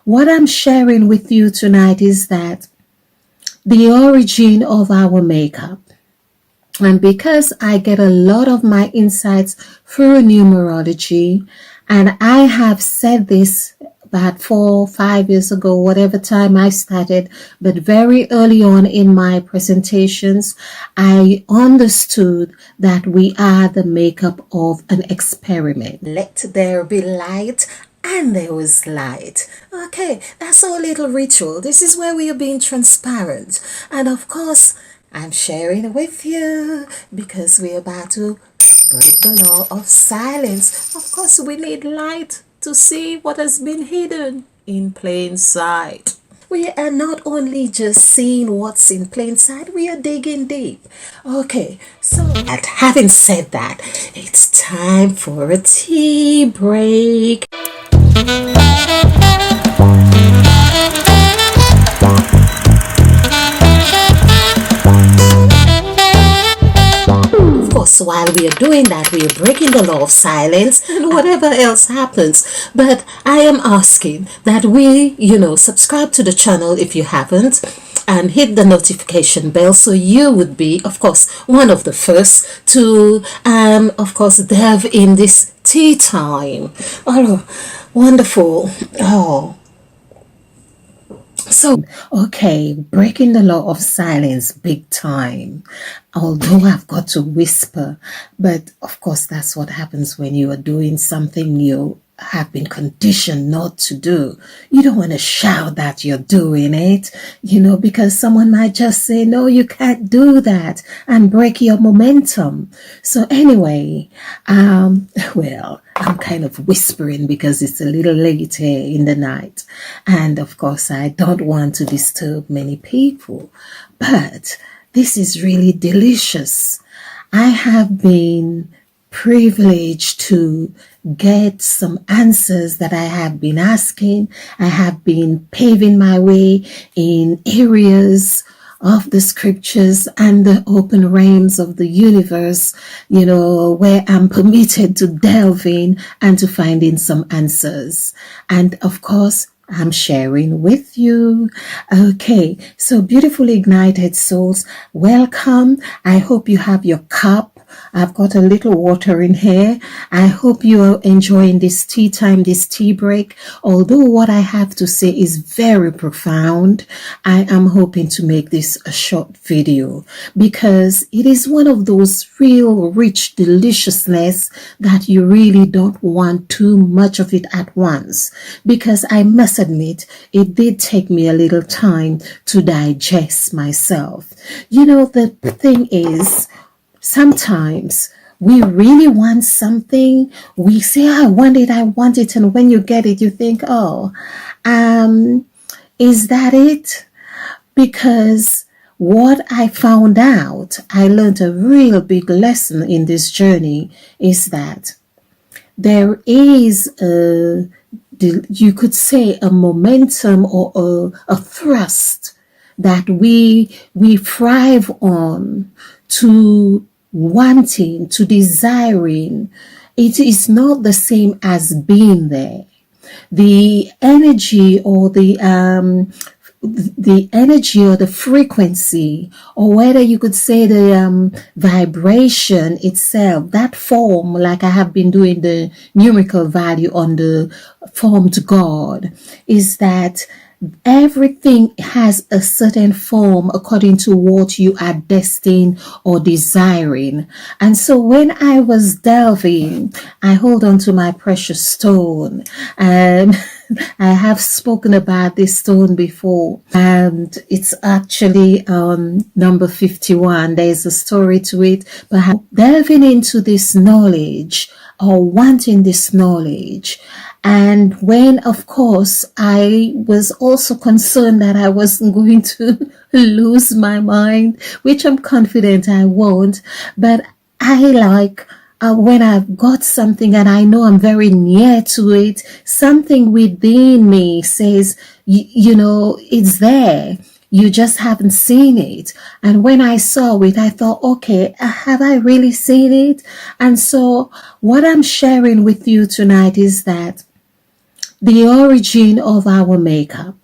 what I'm sharing with you tonight is that the origin of our makeup. And because I get a lot of my insights through numerology, and I have said this about 4 or 5 years ago, whatever time I started, but very early on in my presentations, I understood that we are the makeup of an experiment. Let there be light. And there was light. Okay, that's our little ritual. This is where we are being transparent. And of course, I'm sharing with you because we're about to break the law of silence. Of course, we need light to see what has been hidden in plain sight. We are not only just seeing what's in plain sight, we are digging deep. Okay, so having said that, it's time for a tea break. Of course, while we are doing that, we are breaking the law of silence and whatever else happens. But I am asking that we, subscribe to the channel if you haven't, and hit the notification bell so you would be, of course, one of the first to, of course, delve in this tea time. Oh, wonderful. Oh. So, okay, breaking the law of silence big time. Although I've got to whisper, but of course that's what happens when you are doing something you have been conditioned not to do. You don't want to shout that you're doing it, because someone might just say, no, you can't do that, and break your momentum. So anyway, well, I'm kind of whispering because it's a little late here in the night. And of course, I don't want to disturb many people, but this is really delicious. I have been privileged to get some answers that I have been asking. I have been paving my way in areas of the scriptures and the open realms of the universe, where I'm permitted to delve in and to find in some answers. And of course, I'm sharing with you. Okay, so beautiful ignited souls, welcome. I hope you have your cup. I've got a little water in here. I hope you are enjoying this tea time, this tea break. Although what I have to say is very profound, I am hoping to make this a short video because it is one of those real rich deliciousness that you really don't want too much of it at once. Because I must admit, it did take me a little time to digest myself. The thing is, sometimes we really want something. We say, I want it. And when you get it, you think, is that it? Because what I found out, I learned a real big lesson in this journey is that there is you could say a momentum or a thrust that we thrive on, to wanting, to desiring. It is not the same as being there. The energy or the energy or the frequency, or whether you could say the vibration itself, that form, like I have been doing the numerical value on the formed God, is that everything has a certain form according to what you are destined or desiring. And so when I was delving, I hold on to my precious stone. I have spoken about this stone before, and it's actually number 51. There's a story to it, but delving into this knowledge or wanting this knowledge. And when, of course, I was also concerned that I wasn't going to lose my mind, which I'm confident I won't, but I like when I've got something and I know I'm very near to it, something within me says, it's there. You just haven't seen it. And when I saw it, I thought, okay, have I really seen it? And so what I'm sharing with you tonight is that the origin of our makeup.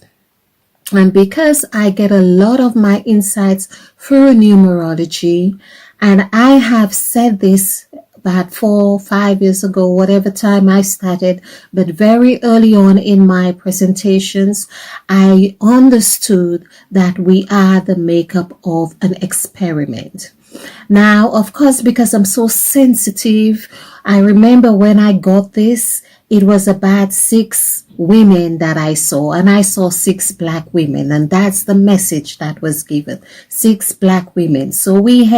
And because I get a lot of my insights through numerology, and I have said this about 4 or 5 years ago, whatever time I started, but very early on in my presentations, I understood that we are the makeup of an experiment. Now, of course, because I'm so sensitive, I remember when I got this, it was about 6 women that I saw, and I saw 6 black women, and that's the message that was given. 6 black women. So we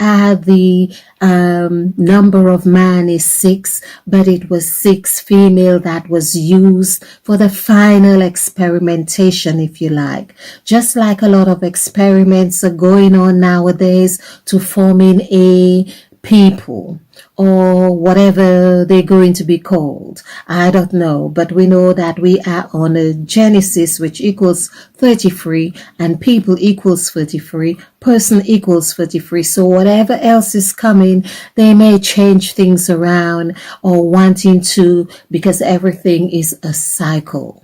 are the number of man is 6, but it was 6 female that was used for the final experimentation, if you like. Just like a lot of experiments are going on nowadays to forming a people or whatever they're going to be called. I don't know, but we know that we are on a Genesis, which equals 33, and people equals 33, person equals 33. So whatever else is coming, they may change things around or wanting to, because everything is a cycle.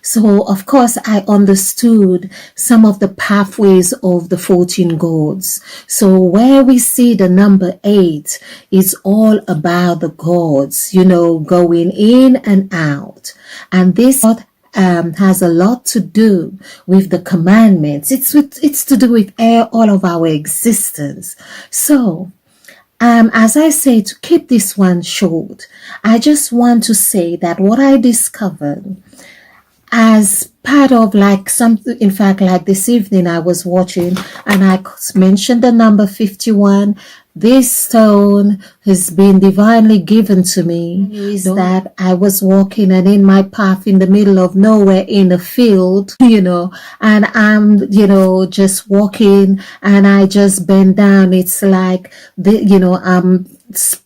So, of course, I understood some of the pathways of the 14 gods. So, where we see the number 8 is all about the gods, going in and out. And this has a lot to do with the commandments. It's to do with all of our existence. So, as I say, to keep this one short, I just want to say that what I discovered as part of like something, in fact, like this evening I was watching and I mentioned the number 51. This stone has been divinely given to me. Is that I was walking and in my path in the middle of nowhere in a field, and I'm, just walking and I just bend down. It's like, I'm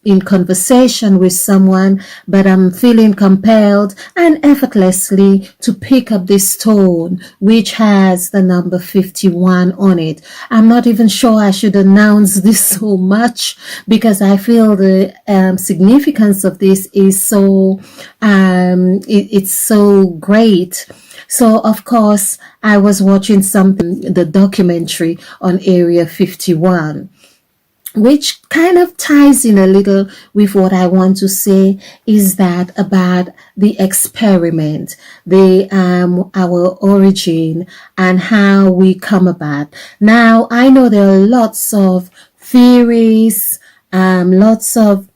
in conversation with someone, but I'm feeling compelled and effortlessly to pick up this stone, which has the number 51 on it. I'm not even sure I should announce this so much because I feel the significance of this is so, it's so great. So, of course, I was watching the documentary on Area 51, which kind of ties in a little with what I want to say, is that about the experiment, our origin and how we come about. Now, I know there are lots of theories, lots of,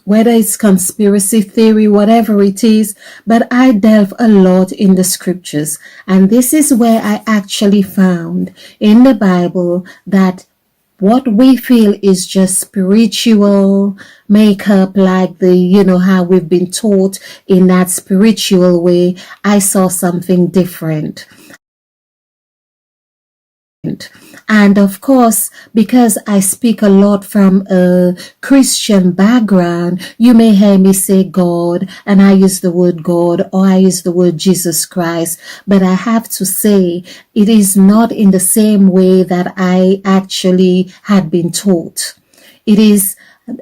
whether it's conspiracy theory, whatever it is, but I delve a lot in the scriptures. And this is where I actually found in the Bible that what we feel is just spiritual makeup, like how we've been taught in that spiritual way. I saw something different. And of course, because I speak a lot from a Christian background, you may hear me say God, and I use the word God, or I use the word Jesus Christ. But I have to say, it is not in the same way that I actually had been taught. It is,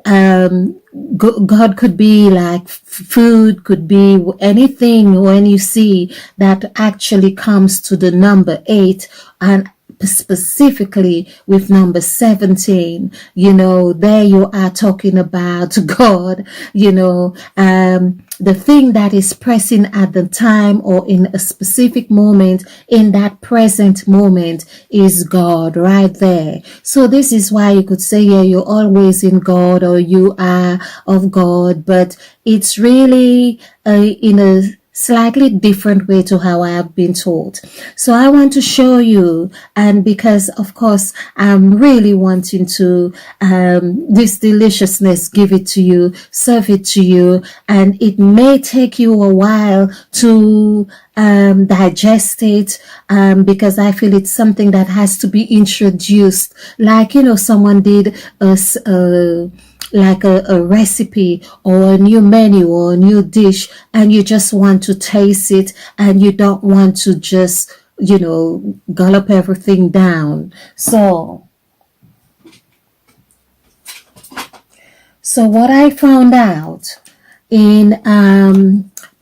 God could be like food, could be anything when you see that actually comes to the number 8, and specifically with number 17, there you are talking about God, the thing that is pressing at the time or in a specific moment, in that present moment, is God right there. So this is why you could say, yeah, you're always in God or you are of God, but it's really in a slightly different way to how I have been taught. So I want to show you, and because of course I'm really wanting to this deliciousness, give it to you, serve it to you, and it may take you a while to digest it, because I feel it's something that has to be introduced, like someone did like a recipe or a new menu or a new dish, and you just want to taste it and you don't want to just, gulp everything down. So what I found out in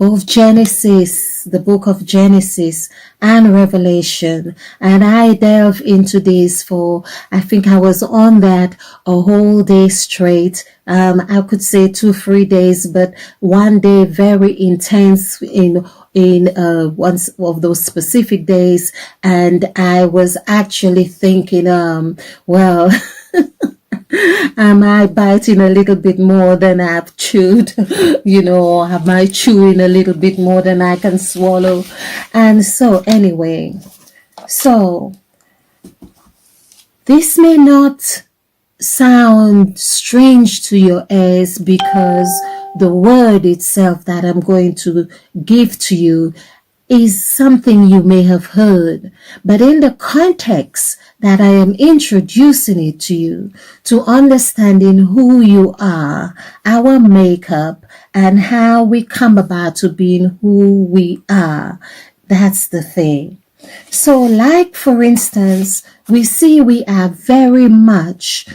both Genesis, the book of Genesis, and Revelation. And I delve into this for, I think I was on that a whole day straight. I could say 2-3 days, but one day very intense in one of those specific days. And I was actually thinking, well, am I biting a little bit more than I've chewed? Or am I chewing a little bit more than I can swallow? And so anyway, so this may not sound strange to your ears because the word itself that I'm going to give to you is something you may have heard, but in the context that I am introducing it to you, to understanding who you are, our makeup, and how we come about to being who we are, that's the thing. So like, for instance, we see we are very much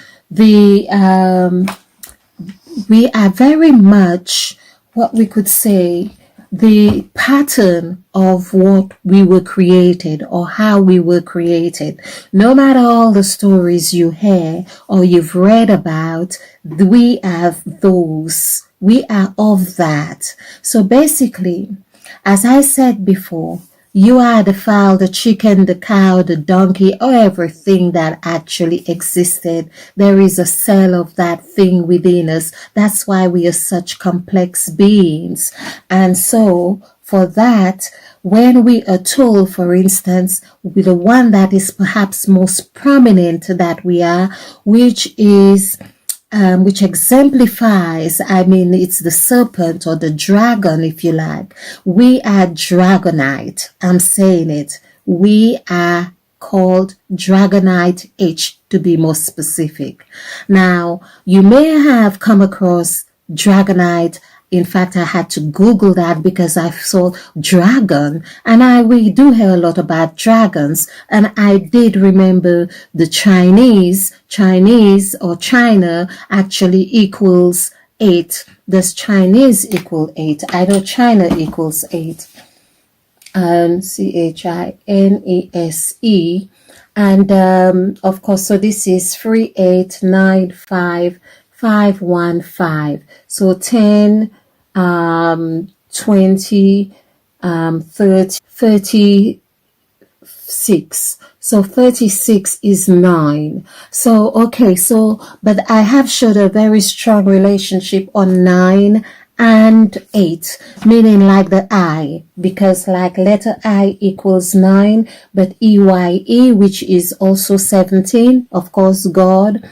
what we could say, the pattern of what we were created or how we were created. No matter all the stories you hear or you've read about, we are those. We are of that. So basically, as I said before, you are the fowl, the chicken, the cow, the donkey, or everything that actually existed. There is a cell of that thing within us. That's why we are such complex beings. And so for that, when we are told, for instance, with the one that is perhaps most prominent that we are, which exemplifies, it's the serpent or the dragon, if you like. We are dragonite. I'm saying it. We are called Dragonite H, to be more specific. Now, you may have come across Dragonite. In fact, I had to Google that because I saw dragon, and we do hear a lot about dragons, and I did remember the Chinese or China actually equals 8. Does Chinese equal 8? I know China equals 8. CHINESE. And of course, so this is 3895515. So 10, 20, 30, 36. So 36 is 9. So, okay, but I have showed a very strong relationship on 9 and 8, meaning like the I, because like letter I equals 9, but EYE, which is also 17, of course, God,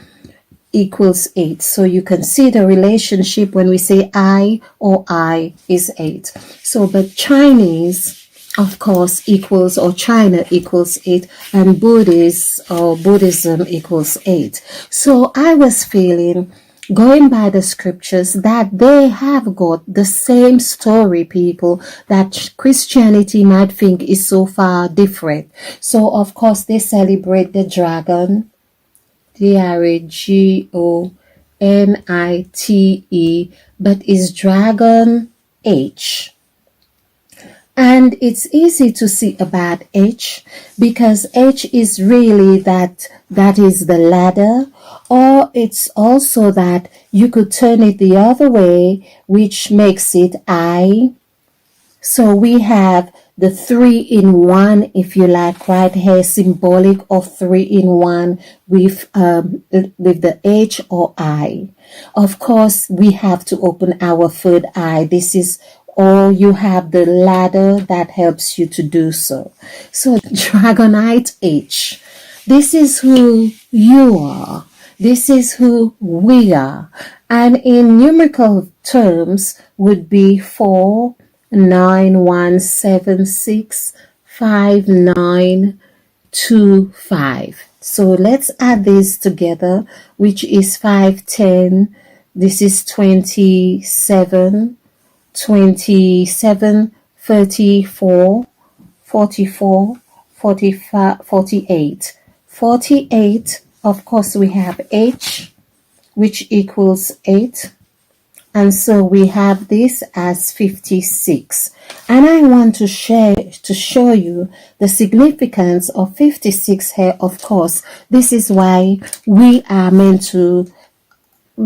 equals 8. So you can see the relationship when we say I or I is 8. So, but Chinese, of course, equals, or China equals 8, and Buddhism equals 8. So I was feeling, going by the scriptures, that they have got the same story, people, that Christianity might think is so far different. So, of course, they celebrate the dragon, DRAGONITE, but is Dragon H. And it's easy to see about H because H is really that is the ladder, or it's also that you could turn it the other way, which makes it I. So we have the 3-in-1, if you like, right here, symbolic of 3-in-1 with the H or I. Of course, we have to open our third eye. This is, or you have the ladder that helps you to do so. So Dragonite H, this is who you are. This is who we are. And in numerical terms would be 491765925. So let's add this together, which is 510. This is 27, 34, 44, 45, 48. 48, of course, we have H, which equals 8. And so we have this as 56. And I want to show you the significance of 56 here. Of course, this is why we are meant to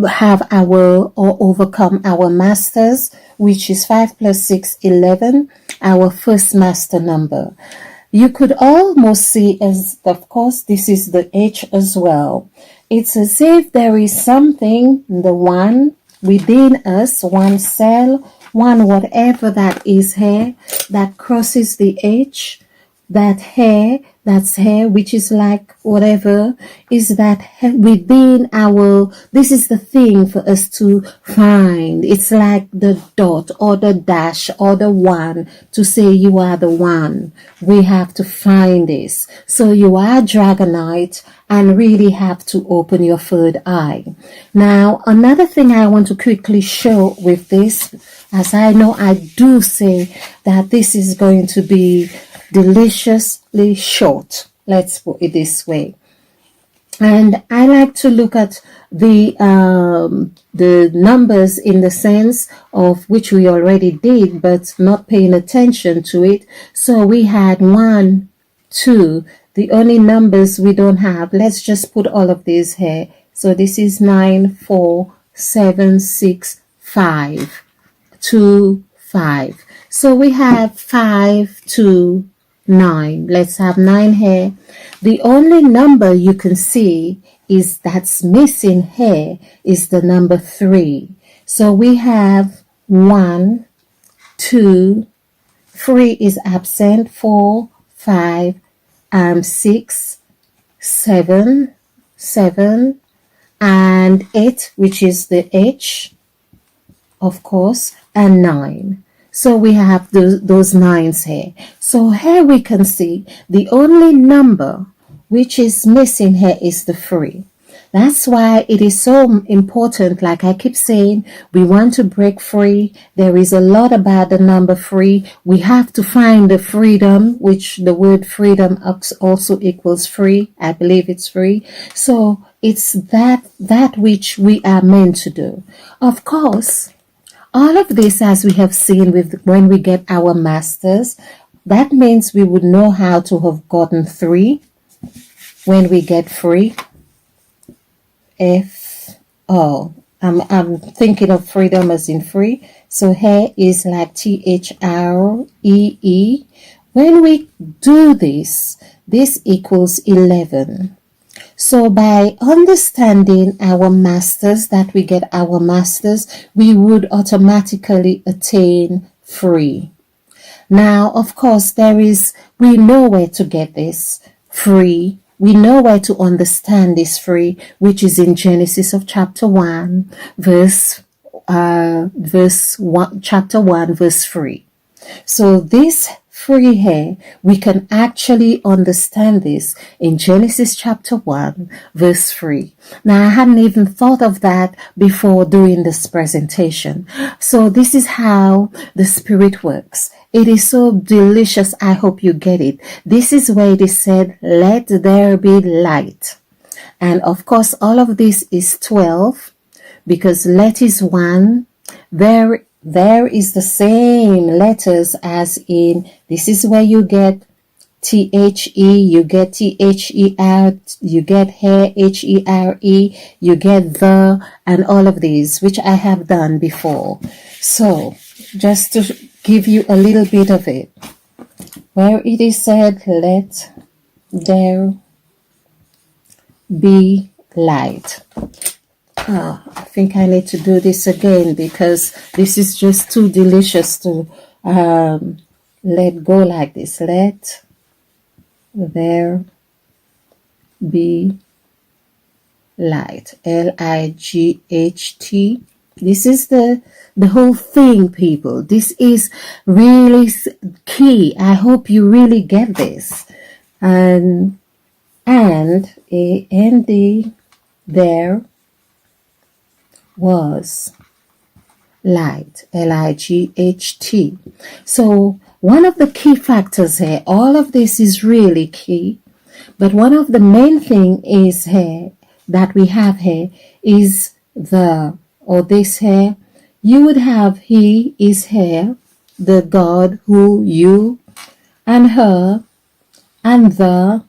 have our or overcome our masters, which is 5 plus 6, 11, our first master number. You could almost see as, of course, this is the H as well. It's as if there is something, the one within us, one cell, one whatever that is here, that crosses the H, that hair, that's hair, which is like whatever, is that within our, this is the thing for us to find. It's like the dot or the dash or the one to say you are the one. We have to find this. So you are Dragonite and really have to open your third eye. Now, another thing I want to quickly show with this, as I know I do say that this is going to be deliciously short, let's put it this way. And I like to look at the numbers in the sense of which we already did, but not paying attention to it. So we had 1, 2. The only numbers we don't have, let's just put all of these here. So this is 9, 4, 7, 6, 5, 2, 5. So we have 5, 2, 9. Let's have 9 here. The only number you can see is that's missing here is the number 3. So we have 1, 2, 3 is absent, 4, 5, 6, 7, 7, and 8, which is the H, of course, and 9. So we have those 9s here. So here we can see the only number which is missing here is the 3. That's why it is so important, like I keep saying, we want to break free. There is a lot about the number 3. We have to find the freedom, which the word freedom also equals free. I believe it's free. So it's that which we are meant to do. Of course, all of this, as we have seen with when we get our masters, that means we would know how to have gotten 3 when we get free. I'm thinking of freedom as in free. So here is like THREE. When we do this equals 11. So by understanding our masters, that we get our masters, we would automatically attain free. Now, of course, we know where to get this free. We know where to understand this free, which is in Genesis of chapter 1, chapter 1, verse 3. So this free here, we can actually understand this in Genesis chapter 1, verse 3. Now, I hadn't even thought of that before doing this presentation. So this is how the Spirit works. It is so delicious. I hope you get it. This is where it is said, let there be light. And of course, all of this is 12 because let is 1. There is the same letters as in, this is where you get THE, you get THER, you get hair, HERE, you get the, and all of these, which I have done before. So, just to give you a little bit of it, where it is said, let there be light. I think I need to do this again because this is just too delicious to let go like this. Let there be light. LIGHT. This is the whole thing, people. This is really key. I hope you really get this. And AND there was light, LIGHT. So one of the key factors here, all of this is really key, but one of the main thing is here that we have here is this here you would have he is here, the God who, you, and her, and the,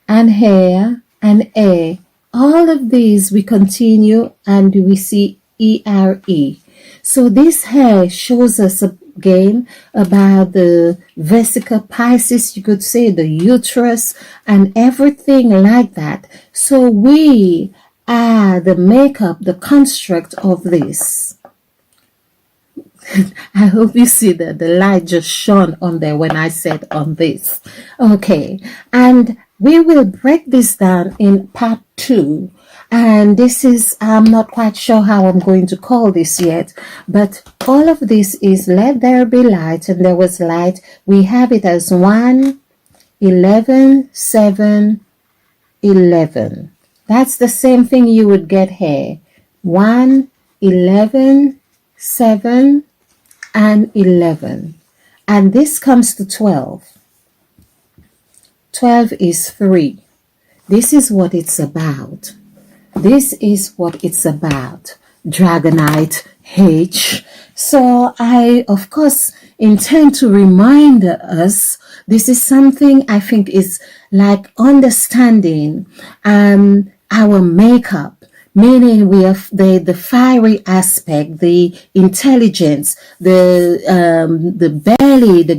and here, and a. All of these we continue and we see ERE. So this here shows us again about the vesica Pisces, you could say the uterus and everything like that. So we are the makeup, the construct of this. I hope you see that the light just shone on there when I said on this. Okay, and we will break this down in part 2. And this is, I'm not quite sure how I'm going to call this yet, but all of this is let there be light, and there was light. We have it as 1, 11, 7, 11. That's the same thing you would get here. 1, 11, 7, and 11. And this comes to 12. 12 is 3. This is what it's about. This is what it's about. Dragonite H. So I, of course, intend to remind us, this is something I think is like understanding our makeup, meaning we have the fiery aspect, the intelligence, the belly, the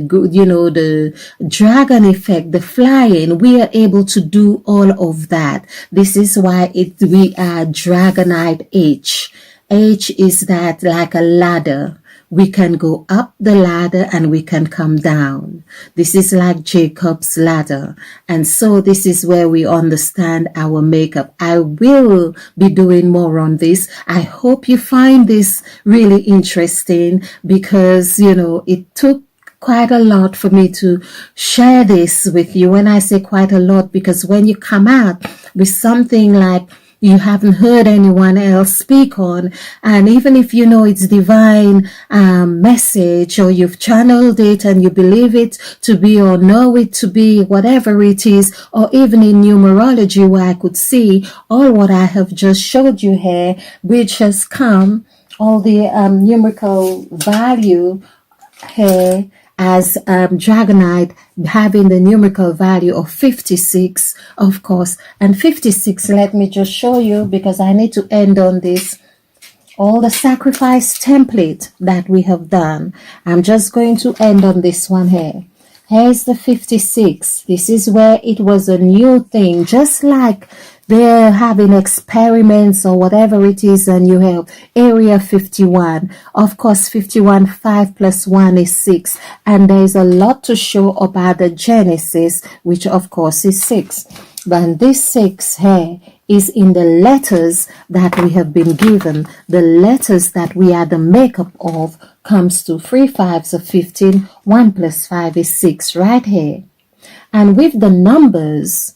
dragon effect, the flying. We are able to do all of that. This is why we are Dragonite H. H is that like a ladder. We can go up the ladder and we can come down. This is like Jacob's ladder. And so this is where we understand our makeup. I will be doing more on this. I hope you find this really interesting because, it took quite a lot for me to share this with you. When I say quite a lot, because when you come out with something like you haven't heard anyone else speak on, and even if you know it's divine message, or you've channeled it and you believe it to be or know it to be, whatever it is, or even in numerology where I could see all what I have just showed you here, which has come, all the numerical value here as Dragonite having the numerical value of 56, of course. And 56, let me just show you, because I need to end on this. All the sacrifice template that we have done. I'm just going to end on this one here. Here's the 56. This is where it was a new thing, just like they're having experiments or whatever it is, and you have area 51. Of course, 51, 5 plus 1 is 6. And there's a lot to show about the Genesis, which of course is 6. But this 6 here is in the letters that we have been given. The letters that we are the makeup of comes to 3 5s of 15. 1 plus 5 is 6 right here. And with the numbers,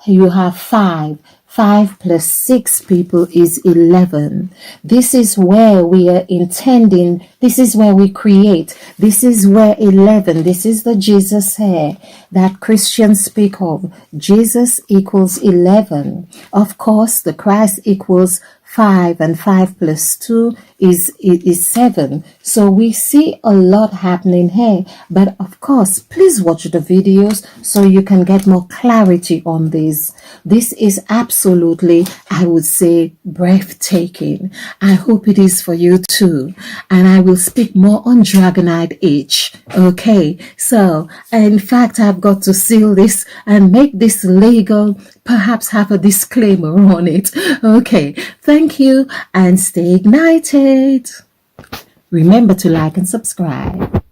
you have 5. 5 plus 6 people is 11. This is where we are intending. This is where we create. This is where 11. This is the Jesus here that Christians speak of. Jesus equals 11. Of course, the Christ equals 5, and 5 plus 2 is 7. So we see a lot happening here. But of course, please watch the videos so you can get more clarity on this. This is absolutely, I would say, breathtaking. I hope it is for you too. And I will speak more on Dragonite H. Okay, so in fact, I've got to seal this and make this legal, perhaps have a disclaimer on it. Okay, thank you and stay ignited. Remember to like and subscribe.